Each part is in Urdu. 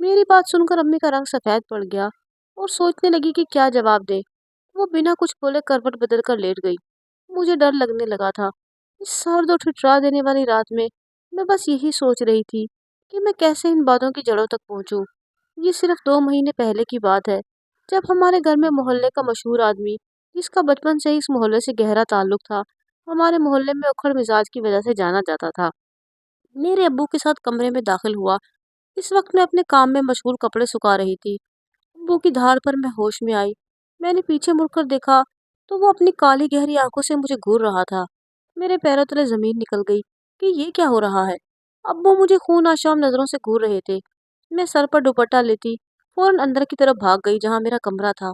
میری بات سن کر امی کا رنگ سفید پڑ گیا اور سوچنے لگی کہ کیا جواب دے۔ وہ بنا کچھ بولے کروٹ بدل کر لیٹ گئی۔ مجھے ڈر لگنے لگا تھا۔ اس سرد اور ٹھٹرا دینے والی رات میں بس یہی سوچ رہی تھی کہ میں کیسے ان باتوں کی جڑوں تک پہنچوں۔ یہ صرف 2 مہینے پہلے کی بات ہے، جب ہمارے گھر میں محلے کا مشہور آدمی، جس کا بچپن سے ہی اس محلے سے گہرا تعلق تھا، ہمارے محلے میں اکھڑ مزاج کی وجہ سے جانا جاتا تھا، میرے ابو کے ساتھ کمرے میں داخل ہوا۔ اس وقت میں اپنے کام میں مشغول کپڑے سکھا رہی تھی۔ ابو کی دھاڑ پر میں ہوش میں آئی۔ میں نے پیچھے مڑ کر دیکھا تو وہ اپنی کالی گہری آنکھوں سے مجھے گھور رہا تھا۔ میرے پیروں تلے زمین نکل گئی کہ یہ کیا ہو رہا ہے۔ ابو مجھے خون آشام نظروں سے گھور رہے تھے۔ میں سر پر دوپٹہ لیتی فوراً اندر کی طرف بھاگ گئی جہاں میرا کمرہ تھا۔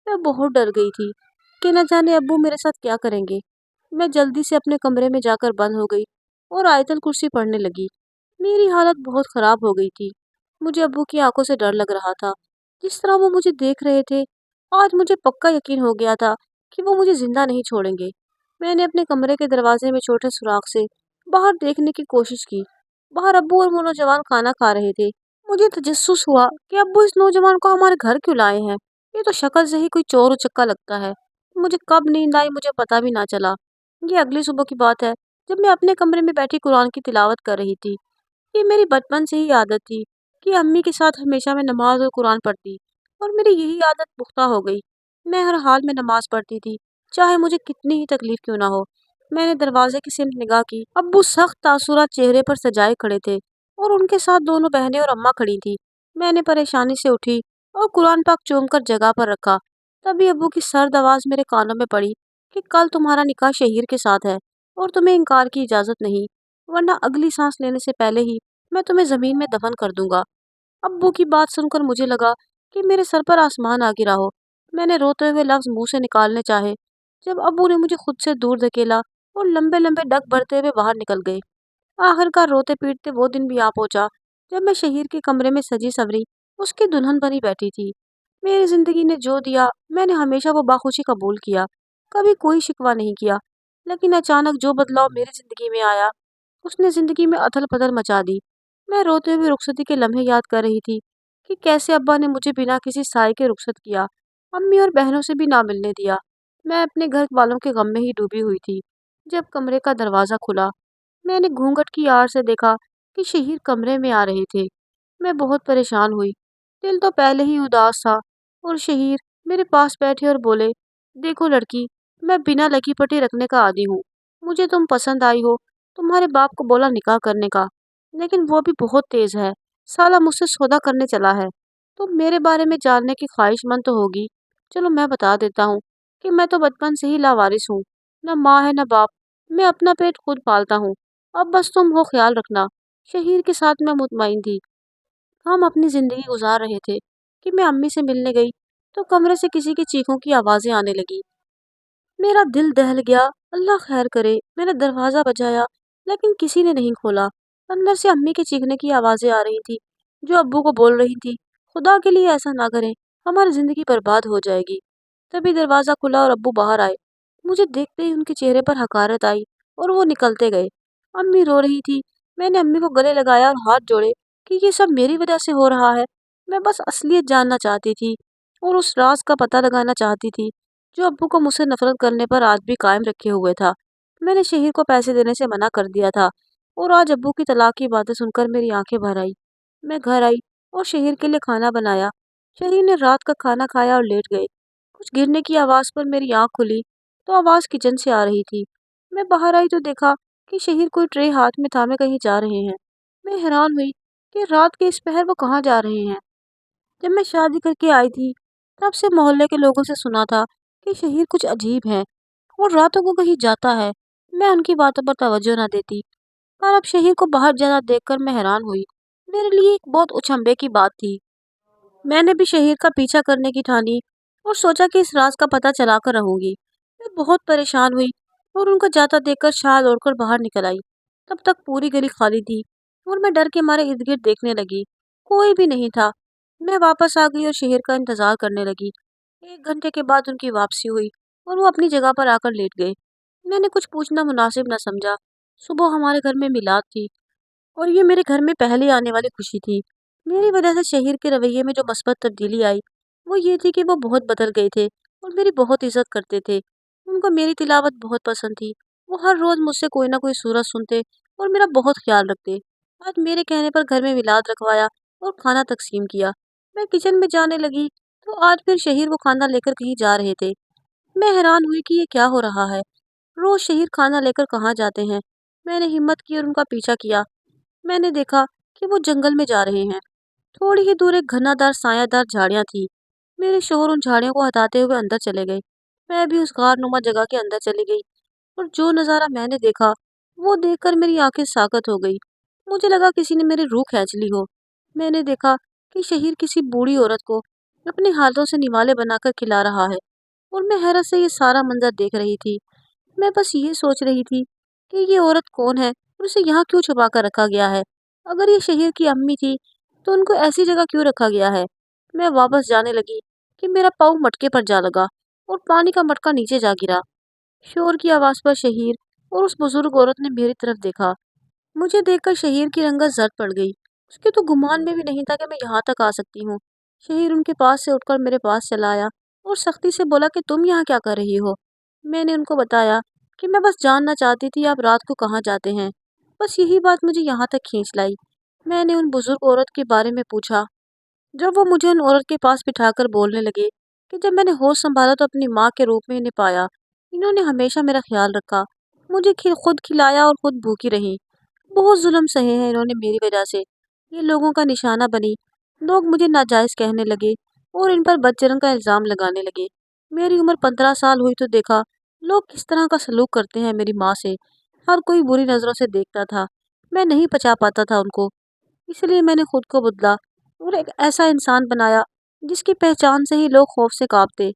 میں بہت ڈر گئی تھی کہ نہ جانے ابو میرے ساتھ کیا کریں گے۔ میں جلدی سے اپنے کمرے میں جا کر بند ہو گئی اور آیت الکرسی پڑھنے لگی۔ میری حالت بہت خراب ہو گئی تھی۔ مجھے ابو کی آنکھوں سے ڈر لگ رہا تھا۔ جس طرح وہ مجھے دیکھ رہے تھے، آج مجھے پکا یقین ہو گیا تھا کہ وہ مجھے زندہ نہیں چھوڑیں گے۔ میں نے اپنے کمرے کے دروازے میں چھوٹے سوراخ سے باہر دیکھنے کی کوشش کی۔ باہر ابو اور وہ نوجوان کھانا کھا رہے تھے۔ مجھے تجسس ہوا کہ ابو اس نوجوان کو ہمارے گھر کیوں لائے ہیں۔ یہ تو شکل سے ہی کوئی چور اچکا لگتا ہے۔ مجھے کب نیند آئی مجھے پتا بھی نہ چلا۔ یہ اگلی صبح کی بات ہے، جب میں اپنے کمرے میں بیٹھی قرآن کی تلاوت کر رہی تھی۔ یہ میری بچپن سے ہی عادت تھی کہ امی کے ساتھ ہمیشہ میں نماز اور قرآن پڑھتی، اور میری یہی عادت پختہ ہو گئی۔ میں ہر حال میں نماز پڑھتی تھی، چاہے مجھے کتنی ہی تکلیف کیوں نہ ہو۔ میں نے دروازے کی سمت نگاہ کی۔ ابو سخت تاثرات چہرے پر سجائے کھڑے تھے اور ان کے ساتھ دونوں بہنیں اور اماں کھڑی تھی۔ میں نے پریشانی سے اٹھی اور قرآن پاک چوم کر جگہ پر رکھا۔ تبھی ابو کی سرد آواز میرے کانوں میں پڑی کہ کل تمہارا نکاح شہیر کے ساتھ ہے اور تمہیں انکار کی اجازت نہیں، ورنہ اگلی سانس لینے سے پہلے ہی میں تمہیں زمین میں دفن کر دوں گا۔ ابو کی بات سن کر مجھے لگا کہ میرے سر پر آسمان آ گرا ہو۔ میں نے روتے ہوئے لفظ منہ سے نکالنے چاہے جب ابو نے مجھے خود سے دور دھکیلا اور لمبے لمبے ڈگ بھرتے ہوئے باہر نکل گئے۔ آخر کار روتے پیٹتے وہ دن بھی آ پہنچا جب میں شہیر کے کمرے میں سجی سوری اس کی دلہن بنی بیٹھی تھی۔ میری زندگی نے جو دیا میں نے ہمیشہ وہ باخوشی قبول کیا، کبھی کوئی شکوہ نہیں کیا۔ لیکن اچانک جو بدلاؤ میری زندگی میں آیا، اس نے زندگی میں اتھل پتھل مچا دی۔ میں روتے ہوئے رخصتی کے لمحے یاد کر رہی تھی کہ کیسے ابا نے مجھے بنا کسی سائے کے رخصت کیا، امی اور بہنوں سے بھی نہ ملنے دیا۔ میں اپنے گھر والوں کے غم میں ہی ڈوبی ہوئی تھی جب کمرے کا دروازہ کھلا۔ میں نے گھونگھٹ کی آڑ سے دیکھا کہ شہیر کمرے میں آ رہے تھے۔ میں بہت پریشان ہوئی۔ دل تو پہلے ہی اداس تھا اور شہیر میرے پاس بیٹھے اور بولے، دیکھو لڑکی، میں بنا لکی پٹی رکھنے کا عادی ہوں۔ مجھے تم پسند آئی ہو، تمہارے باپ کو بولا نکاح کرنے کا، لیکن وہ بھی بہت تیز ہے، سالہ مجھ سے سودا کرنے چلا ہے۔ تم میرے بارے میں جاننے کی خواہش مند تو ہوگی۔ چلو میں بتا دیتا ہوں کہ میں تو بچپن سے ہی لاوارث ہوں، نہ ماں ہے نہ باپ، میں اپنا پیٹ خود پالتا ہوں، اب بس تم ہو خیال رکھنا۔ شہیر کے ساتھ میں مطمئن تھی۔ ہم اپنی زندگی گزار رہے تھے کہ میں امی سے ملنے گئی تو کمرے سے کسی کی چیخوں کی آوازیں آنے لگی۔ میرا دل دہل گیا۔ اللہ خیر کرے، میں نے دروازہ بجایا لیکن کسی نے نہیں کھولا۔ اندر سے امی کے چیخنے کی آوازیں آ رہی تھی جو ابو کو بول رہی تھی، خدا کے لیے ایسا نہ کریں، ہماری زندگی برباد ہو جائے گی۔ تبھی دروازہ کھلا اور ابو باہر آئے۔ مجھے دیکھتے ہی ان کے چہرے پر حقارت آئی اور وہ نکلتے گئے۔ امی رو رہی تھی۔ میں نے امی کو گلے لگایا اور ہاتھ جوڑے کہ یہ سب میری وجہ سے ہو رہا ہے۔ میں بس اصلیت جاننا چاہتی تھی اور اس راز کا پتہ لگانا چاہتی تھی جو ابو کو مجھ سے نفرت کرنے پر آج بھی قائم رکھے ہوئے تھا۔ میں نے شہیر کو پیسے دینے سے منع کر دیا تھا اور آج ابو کی طلاق کی باتیں سن کر میری آنکھیں بھر آئی۔ میں گھر آئی اور شہیر کے لیے کھانا بنایا۔ شہیر نے رات کا کھانا کھایا اور لیٹ گئے۔ کچھ گرنے کی آواز پر میری آنکھ کھلی تو آواز کچن سے آ رہی تھی۔ میں باہر آئی تو دیکھا کہ شہیر کوئی ٹرے ہاتھ میں تھامے کہیں جا رہے ہیں۔ میں حیران ہوئی کہ رات کے اس پہر وہ کہاں جا رہے ہیں۔ جب میں شادی کر کے آئی تھی تب سے محلے کے لوگوں سے سنا تھا کہ شہیر کچھ عجیب ہے اور راتوں کو کہیں جاتا ہے۔ میں ان کی باتوں پر توجہ نہ دیتی، پر اب شہیر کو باہر جانا دیکھ کر میں حیران ہوئی۔ میرے لیے ایک بہت اچنبھے کی بات تھی۔ میں نے بھی شہیر کا پیچھا کرنے کی ٹھانی اور سوچا کہ اس راز کا پتہ چلا کر رہوں گی۔ میں بہت پریشان ہوئی اور ان کو جاتا دیکھ کر شال اوڑھ کر باہر نکل آئی۔ تب تک پوری گلی خالی تھی اور میں ڈر کے مارے ارد گرد دیکھنے لگی، کوئی بھی نہیں تھا۔ میں واپس آ گئی اور شہیر کا انتظار کرنے لگی۔ 1 گھنٹے کے بعد ان کی واپسی ہوئی اور وہ اپنی جگہ پر آ کر لیٹ گئے۔ میں نے کچھ پوچھنا مناسب نہ سمجھا۔ صبح ہمارے گھر میں میلاد تھی اور یہ میرے گھر میں پہلے آنے والی خوشی تھی۔ میری وجہ سے شہیر کے رویے میں جو مثبت تبدیلی آئی وہ یہ تھی کہ وہ بہت بدل گئے تھے اور میری بہت عزت کرتے تھے۔ ان کو میری تلاوت بہت پسند تھی۔ وہ ہر روز مجھ سے کوئی نہ کوئی سورت سنتے اور میرا بہت خیال رکھتے۔ آج میرے کہنے پر گھر میں میلاد رکھوایا اور کھانا تقسیم کیا۔ میں کچن میں جانے لگی تو آج پھر شہیر وہ کھانا لے کر کہیں جا رہے تھے۔ میں حیران ہوئی کہ یہ کیا ہو رہا ہے۔ روز شہیر کھانا لے کر کہاں جاتے ہیں؟ میں نے ہمت کی اور ان کا پیچھا کیا۔ میں نے دیکھا کہ وہ جنگل میں جا رہے ہیں۔ تھوڑی ہی دور ایک گھنا دار سایہ دار جھاڑیاں تھی۔ میرے شوہر ان جھاڑیوں کو ہٹاتے ہوئے اندر چلے گئے۔ میں بھی اس غار نما جگہ کے اندر چلی گئی اور جو نظارہ میں نے دیکھا وہ دیکھ کر میری آنکھیں ساکت ہو گئی۔ مجھے لگا کسی نے میری روح کھینچ لی ہو۔ میں نے دیکھا کہ شہیر کسی بوڑھی عورت کو اپنے ہاتھوں سے نوالے بنا کر کھلا رہا ہے اور میں حیرت سے یہ سارا منظر دیکھ رہی تھی۔ میں بس یہ سوچ رہی تھی کہ یہ عورت کون ہے اور اسے یہاں کیوں چھپا کر رکھا گیا ہے؟ اگر یہ شہیر کی امی تھی تو ان کو ایسی جگہ کیوں رکھا گیا ہے؟ میں واپس جانے لگی کہ میرا پاؤں مٹکے پر جا لگا اور پانی کا مٹکا نیچے جا گرا۔ شور کی آواز پر شہیر اور اس بزرگ عورت نے میری طرف دیکھا۔ مجھے دیکھ کر شہیر کی رنگت زرد پڑ گئی۔ اس کے تو گمان میں بھی نہیں تھا کہ میں یہاں تک آ سکتی ہوں۔ شہیر ان کے پاس سے اٹھ کر میرے پاس چلا آیا اور سختی سے بولا کہ تم یہاں کیا کر رہی ہو؟ میں نے ان کو بتایا کہ میں بس جاننا چاہتی تھی آپ رات کو کہاں جاتے ہیں۔ بس یہی بات مجھے یہاں تک کھینچ لائی۔ میں نے ان بزرگ عورت کے بارے میں پوچھا۔ جب وہ مجھے ان عورت کے پاس بٹھا کر بولنے لگے کہ جب میں نے ہوش سنبھالا تو اپنی ماں کے روپ میں انہیں پایا۔ انہوں نے ہمیشہ میرا خیال رکھا، مجھے خود کھلایا اور خود بھوکی رہی۔ بہت ظلم سہے ہیں انہوں نے میری وجہ سے۔ یہ لوگوں کا نشانہ بنی۔ لوگ مجھے ناجائز کہنے لگے اور ان پر بدچلن کا الزام لگانے لگے۔ میری عمر 15 سال ہوئی تو دیکھا لوگ کس طرح کا سلوک کرتے ہیں میری ماں سے۔ ہر کوئی بری نظروں سے دیکھتا تھا۔ میں نہیں پچا پاتا تھا ان کو، اس لیے میں نے خود کو بدلا اور ایک ایسا انسان بنایا جس کی پہچان سے ہی لوگ خوف سے کانپتے۔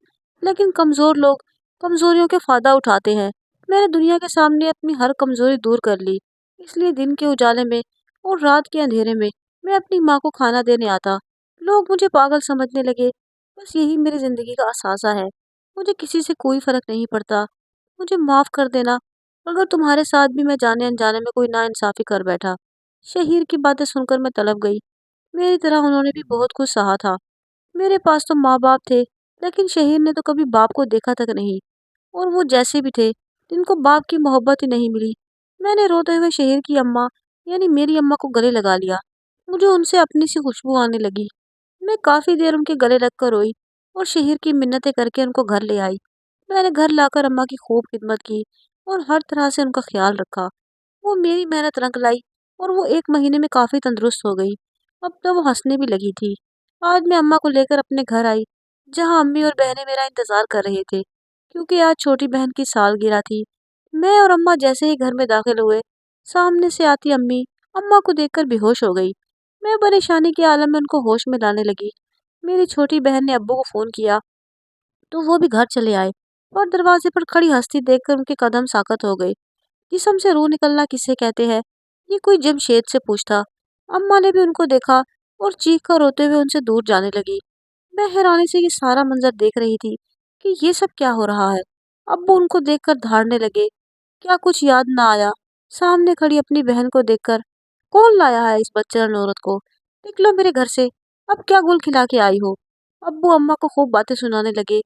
لیکن کمزور لوگ کمزوریوں کے فائدہ اٹھاتے ہیں۔ میں نے دنیا کے سامنے اپنی ہر کمزوری دور کر لی، اس لیے دن کے اجالے میں اور رات کے اندھیرے میں میں اپنی ماں کو کھانا دینے آتا۔ لوگ مجھے پاگل سمجھنے لگے۔ بس یہی میری زندگی کا اثاثہ ہے۔ مجھے کسی سے کوئی فرق نہیں پڑتا۔ مجھے معاف کر دینا اگر تمہارے ساتھ بھی میں جانے انجانے میں کوئی ناانصافی کر بیٹھا۔ شہیر کی باتیں سن کر میں تڑپ گئی۔ میری طرح انہوں نے بھی بہت کچھ سہا تھا۔ میرے پاس تو ماں باپ تھے لیکن شہیر نے تو کبھی باپ کو دیکھا تک نہیں، اور وہ جیسے بھی تھے جن کو باپ کی محبت ہی نہیں ملی۔ میں نے روتے ہوئے شہیر کی اماں یعنی میری اماں کو گلے لگا لیا۔ مجھے ان سے اپنی سی خوشبو آنے لگی۔ میں کافی دیر ان کے گلے لگ کر روئی اور شہیر کی منتیں کر کے ان کو گھر لے آئی۔ میں نے گھر لا کر اماں کی خوب خدمت کی اور ہر طرح سے ان کا خیال رکھا۔ وہ میری محنت رنگ لائی اور وہ 1 مہینے میں کافی تندرست ہو گئی۔ اب تو وہ ہنسنے بھی لگی تھی۔ آج میں اماں کو لے کر اپنے گھر آئی جہاں امی اور بہنیں میرا انتظار کر رہے تھے کیونکہ آج چھوٹی بہن کی سالگرہ تھی۔ میں اور اماں جیسے ہی گھر میں داخل ہوئے سامنے سے آتی امی اماں کو دیکھ کر بے ہوش ہو گئی۔ میں پریشانی کے عالم میں ان کو ہوش میں لانے لگی۔ میری چھوٹی بہن نے ابو کو فون کیا تو وہ بھی گھر چلے آئے اور دروازے پر کھڑی ہستی دیکھ کر ان کے قدم ساکت ہو گئے۔ جسم سے روح نکلنا کسے کہتے ہیں؟ یہ کوئی جمشید سے پوچھتا۔ اماں نے بھی ان کو دیکھا اور چیخ کر روتے ہوئے ان سے دور جانے لگی۔ میں حیرانی سے یہ سارا منظر دیکھ رہی تھی کہ یہ سب کیا ہو رہا ہے۔ ابو ان کو دیکھ کر دھاڑنے لگے۔ کیا کچھ یاد نہ آیا؟ سامنے کھڑی اپنی بہن کو دیکھ کر کون لایا ہے اس بدچلن عورت کو؟ نکلو میرے گھر سے، اب کیا گل کھلا کے آئی ہو؟ ابو اماں کو خوب باتیں سنانے لگے۔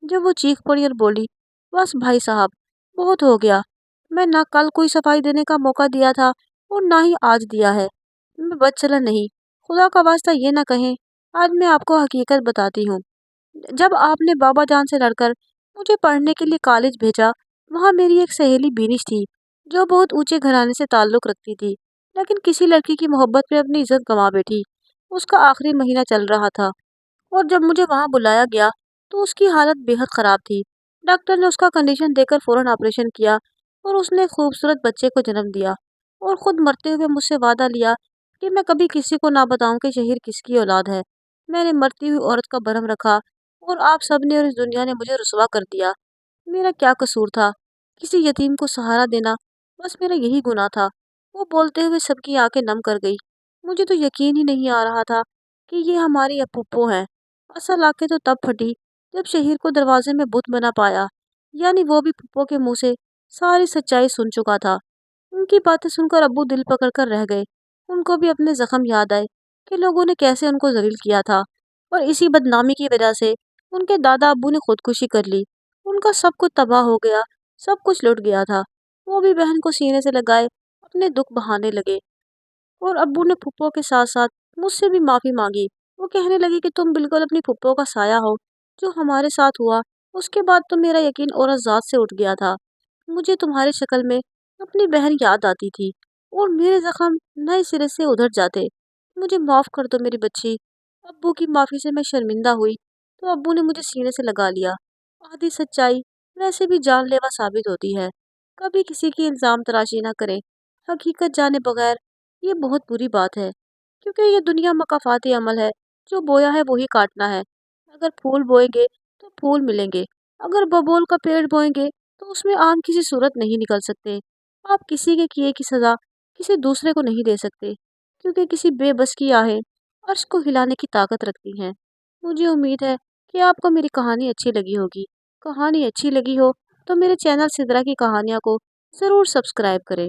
جب وہ چیخ پڑی اور بولی، بس بھائی صاحب بہت ہو گیا۔ میں نہ کل کوئی صفائی دینے کا موقع دیا تھا اور نہ ہی آج دیا ہے۔ میں بدچلن نہیں، خدا کا واسطہ یہ نہ کہیں۔ آج میں آپ کو حقیقت بتاتی ہوں۔ جب آپ نے بابا جان سے لڑ کر مجھے پڑھنے کے لیے کالج بھیجا، وہاں میری ایک سہیلی بینش تھی جو بہت اونچے گھرانے سے تعلق رکھتی تھی لیکن کسی لڑکی کی محبت میں اپنی عزت گنوا بیٹھی۔ اس کا آخری مہینہ چل رہا تھا اور جب مجھے وہاں بلایا گیا تو اس کی حالت بے حد خراب تھی۔ ڈاکٹر نے اس کا کنڈیشن دے کر فوراً آپریشن کیا اور اس نے خوبصورت بچے کو جنم دیا اور خود مرتے ہوئے مجھ سے وعدہ لیا کہ میں کبھی کسی کو نہ بتاؤں کہ شہیر کس کی اولاد ہے۔ میں نے مرتی ہوئی عورت کا برہم رکھا اور آپ سب نے اور اس دنیا نے مجھے رسوا کر دیا۔ میرا کیا قصور تھا؟ کسی یتیم کو سہارا دینا بس میرا یہی گناہ تھا۔ وہ بولتے ہوئے سب کی آنکھیں نم کر گئی۔ مجھے تو یقین ہی نہیں آ رہا تھا کہ یہ ہماری پھپھو ہیں۔ اصل آنکھیں تو تب پھٹی جب شہیر کو دروازے میں بت بنا پایا، یعنی وہ بھی پھپھو کے منہ سے ساری سچائی سن چکا تھا۔ ان کی باتیں سن کر ابو دل پکڑ کر رہ گئے۔ ان کو بھی اپنے زخم یاد آئے۔ کہ لوگوں نے کیسے ان کو ذلیل کیا تھا، اور اسی بدنامی کی وجہ سے ان کے دادا ابو نے خودکشی کر لی۔ ان کا سب کچھ تباہ ہو گیا، سب کچھ لٹ گیا تھا۔ وہ بھی بہن کو سینے سے لگائے اپنے دکھ بہانے لگے، اور ابو نے پھپھو کے ساتھ ساتھ مجھ سے بھی معافی مانگی۔ وہ کہنے لگے کہ تم بالکل اپنی پھپھو کا سایہ ہو۔ جو ہمارے ساتھ ہوا اس کے بعد تو میرا یقین اور ذات سے اٹھ گیا تھا۔ مجھے تمہاری شکل میں اپنی بہن یاد آتی تھی، اور میرے زخم نئے سرے سے ادھر جاتے۔ مجھے معاف کر دو میری بچی۔ ابو کی معافی سے میں شرمندہ ہوئی تو ابو نے مجھے سینے سے لگا لیا۔ آدھی سچائی ویسے بھی جان لیوا ثابت ہوتی ہے۔ کبھی کسی کی الزام تراشی نہ کریں، حقیقت جانے بغیر۔ یہ بہت بری بات ہے، کیونکہ یہ دنیا مکافاتی عمل ہے۔ جو بویا ہے وہی کاٹنا ہے۔ اگر پھول بوئیں گے تو پھول ملیں گے، اگر ببول کا پیڑ بوئیں گے تو اس میں آم کسی صورت نہیں نکل سکتے۔ آپ کسی کے کیے کی سزا کسی دوسرے کو نہیں دے سکتے، کیونکہ کسی بے بس کی آہیں عرش کو ہلانے کی طاقت رکھتی ہیں۔ مجھے امید ہے کہ آپ کو میری کہانی اچھی لگی ہوگی۔ کہانی اچھی لگی ہو تو میرے چینل سدرا کی کہانیاں کو ضرور سبسکرائب کریں۔